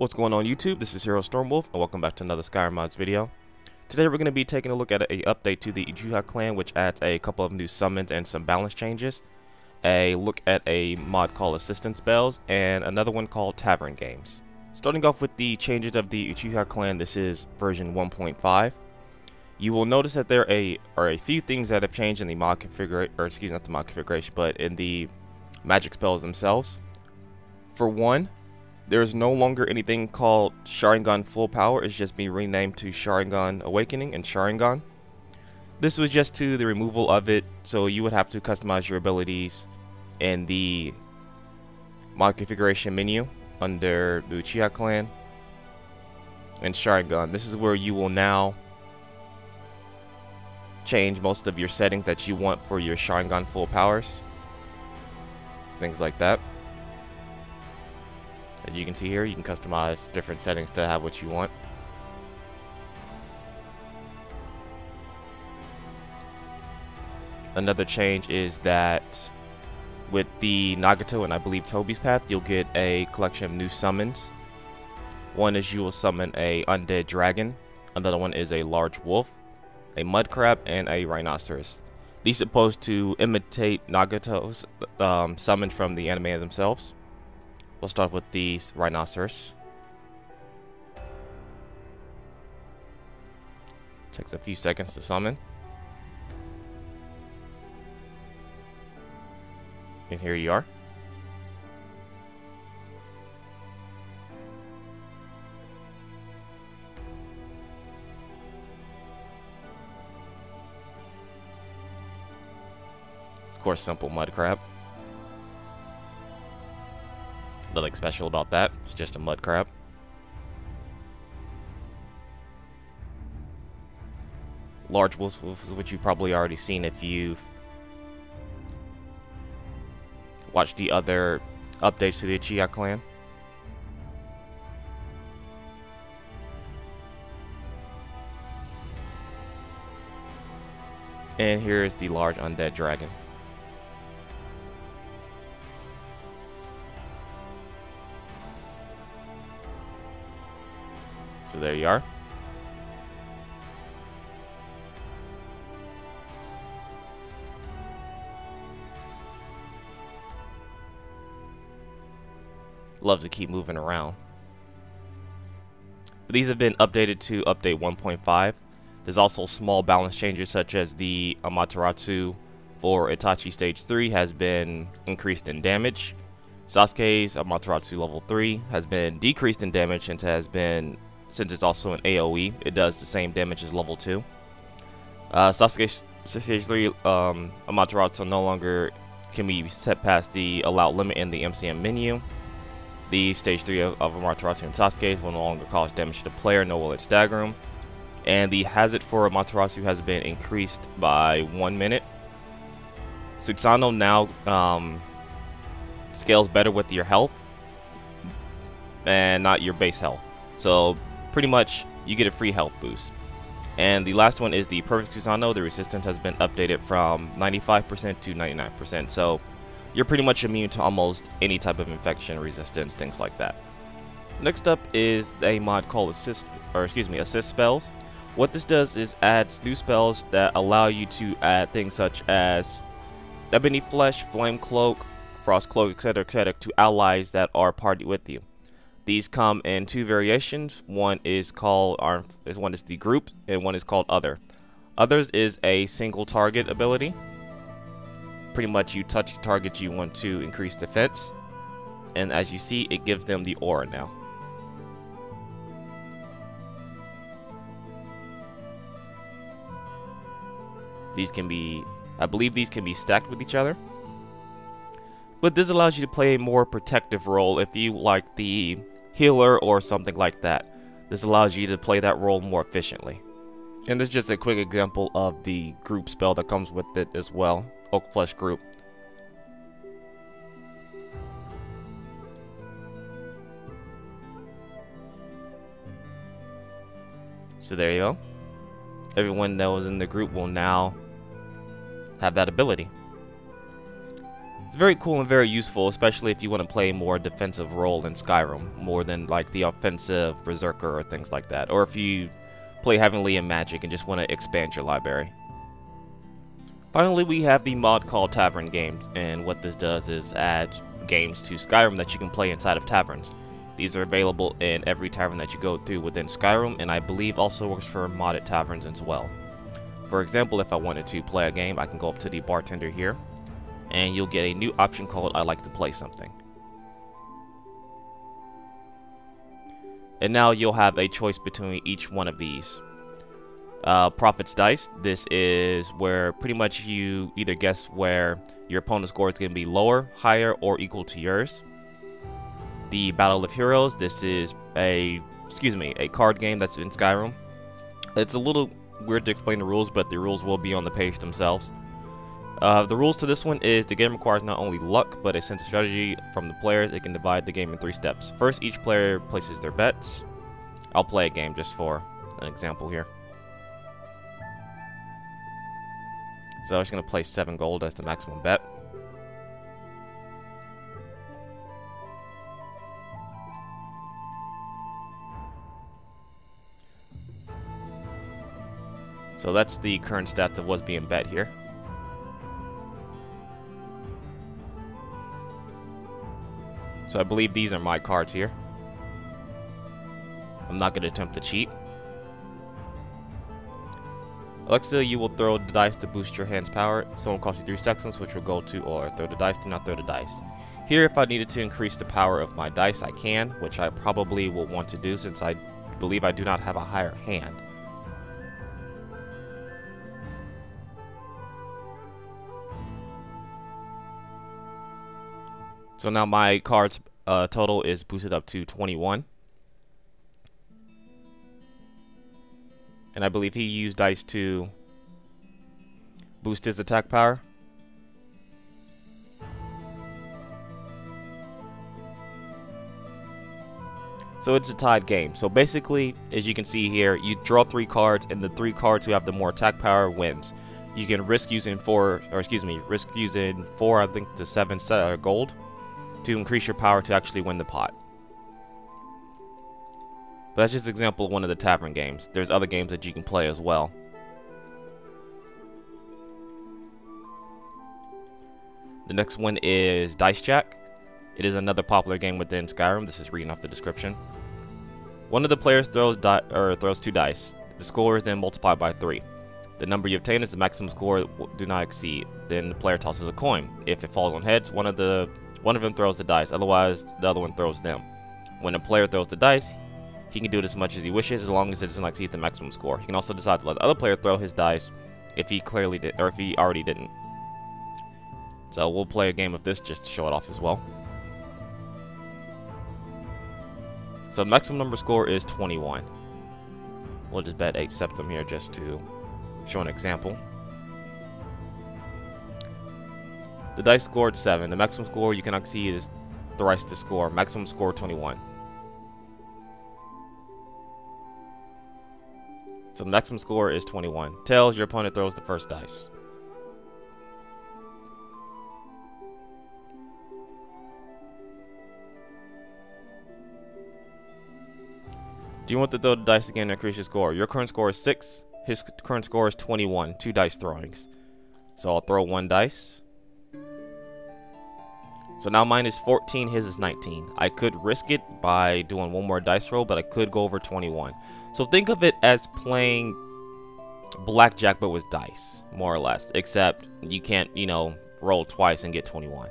What's going on YouTube? This is Hero Stormwolf and welcome back to another Skyrim mods video. Today we're going to be taking a look at a update to the Uchiha Clan, which adds a couple of new summons and some balance changes. A look at a mod called Assistant Spells and another one called Tavern Games. Starting off with the changes of the Uchiha Clan, this is version 1.5. You will notice that there are a few things that have changed in the mod configuration, or excuse me, not the mod configuration, but in the magic spells themselves. For one, there's no longer anything called Sharingan Full Power. It's just been renamed to Sharingan Awakening and Sharingan. This was just to the removal of it, so you would have to customize your abilities in the mod configuration menu under the Uchiha Clan and Sharingan. This is where you will now change most of your settings that you want for your Sharingan Full Powers. Things like that. As you can see here, you can customize different settings to have what you want. Another change is that with the Nagato and I believe Tobi's path, you'll get a collection of new summons. One is you will summon a undead dragon. Another one is a large wolf, a mud crab, and a rhinoceros. These are supposed to imitate Nagato's summon from the anime themselves. We'll start with the rhinoceros. Takes a few seconds to summon. And here you are. Of course, simple mud crab. Nothing special about that. It's just a mud crab. Large wolf, which you've probably already seen if you've watched the other updates to the Uchiha Clan. And here is the large undead dragon. So there you are. Love to keep moving around. But these have been updated to update 1.5. There's also small balance changes such as the Amaterasu for Itachi Stage 3 has been increased in damage. Sasuke's Amaterasu level 3 has been decreased in damage since it's also an AoE, it does the same damage as level 2. Sasuke Stage 3 Amaterasu no longer can be set past the allowed limit in the MCM menu. The Stage 3 of Amaterasu and Sasuke will no longer cause damage to the player, nor will it stagger him. And the hazard for Amaterasu has been increased by 1 minute. Susanoo now scales better with your health and not your base health. So pretty much you get a free health boost. And the last one is the Perfect Susanoo. The resistance has been updated from 95% to 99%. So you're pretty much immune to almost any type of infection, resistance, things like that. Next up is a mod called Assist Spells. What this does is adds new spells that allow you to add things such as Ebony Flesh, Flame Cloak, Frost Cloak, etc., to allies that are party with you. These come in two variations. One is called one is the group, and one is called Other. Others is a single target ability. Pretty much you touch the target you want to increase defense, and as you see, it gives them the aura now. These can be, I believe these can be stacked with each other. But this allows you to play a more protective role if you like the healer or something like that. This allows you to play that role more efficiently. And this is just a quick example of the group spell that comes with it as well. Oak Flesh Group. So there you go. Everyone that was in the group will now have that ability. It's very cool and very useful, especially if you want to play a more defensive role in Skyrim, more than like the offensive berserker or things like that, or if you play heavily in Magic and just want to expand your library. Finally, we have the mod called Tavern Games, and what this does is add games to Skyrim that you can play inside of taverns. These are available in every tavern that you go through within Skyrim, and I believe also works for modded taverns as well. For example, if I wanted to play a game, I can go up to the bartender here, and you'll get a new option called I like to play something. And now you'll have a choice between each one of these. Prophet's Dice, this is where pretty much you either guess where your opponent's score is going to be lower, higher, or equal to yours. The Battle of Heroes, this is a card game that's in Skyrim. It's a little weird to explain the rules, but the rules will be on the page themselves. The rules to this one is the game requires not only luck, but a sense of strategy from the players. It can divide the game in 3 steps. First, each player places their bets. I'll play a game just for an example here. So I'm just going to place 7 gold as the maximum bet. So that's the current stats of what's being bet here. So I believe these are my cards here. I'm not going to attempt to cheat. Alexa, you will throw the dice to boost your hand's power. Someone costs you 3 seconds, which will go to or throw the dice. Do not throw the dice. Here, if I needed to increase the power of my dice, I can, which I probably will want to do since I believe I do not have a higher hand. So now my cards total is boosted up to 21. And I believe he used dice to boost his attack power. So it's a tied game. So basically, as you can see here, you draw 3 cards, and the 3 cards who have the more attack power wins. You can risk using 4, I think, to 7 gold to increase your power to actually win the pot. But that's just an example of one of the tavern games. There's other games that you can play as well. The next one is Dice Jack. It is another popular game within Skyrim. This is reading off the description. One of the players throws 2 dice. The score is then multiplied by 3. The number you obtain is the maximum score do not exceed. Then the player tosses a coin. If it falls on heads, one of them throws the dice. Otherwise, the other one throws them. When a player throws the dice, he can do it as much as he wishes, as long as it doesn't exceed the maximum score. He can also decide to let the other player throw his dice if he clearly did, or if he already didn't. So we'll play a game of this just to show it off as well. So the maximum number score is 21. We'll just bet 8 septum here just to show an example. The dice scored 7. The maximum score you cannot exceed is thrice the score. Maximum score 21. So the maximum score is 21. Tails, your opponent throws the first dice. Do you want to throw the dice again to increase your score? Your current score is 6. His current score is 21. 2 dice throwings. So I'll throw 1 dice. So now mine is 14, his is 19. I could risk it by doing 1 more dice roll, but I could go over 21. So think of it as playing blackjack but with dice, more or less. Except you can't, roll twice and get 21.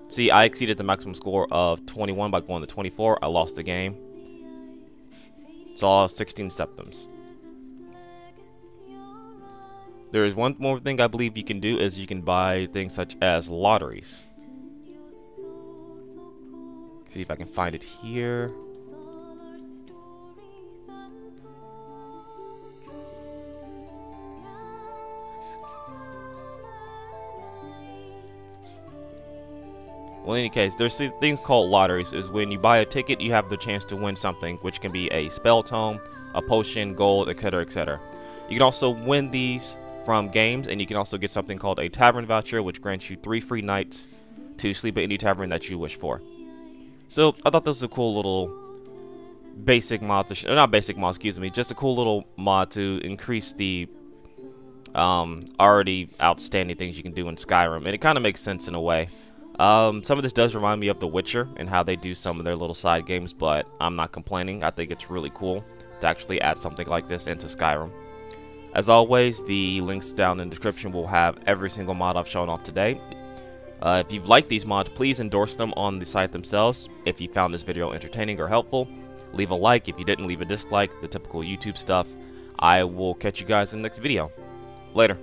See, I exceeded the maximum score of 21 by going to 24. I lost the game. So I lost 16 septums. There is one more thing I believe you can do, is you can buy things such as lotteries. See if I can find it here. Well, in any case, there's things called lotteries. Is when you buy a ticket, you have the chance to win something, which can be a spell tome, a potion, gold, etc., etc. You can also win these from games, and you can also get something called a Tavern Voucher, which grants you 3 free nights to sleep at any tavern that you wish for. So I thought this was a cool little basic mod to not basic mod, excuse me, just a cool little mod to increase the already outstanding things you can do in Skyrim, and it kind of makes sense in a way. Some of this does remind me of The Witcher and how they do some of their little side games, but I'm not complaining. I think it's really cool to actually add something like this into Skyrim. As always, the links down in the description will have every single mod I've shown off today. If you've liked these mods, please endorse them on the site themselves. If you found this video entertaining or helpful, leave a like. If you didn't, leave a dislike, the typical YouTube stuff. I will catch you guys in the next video. Later.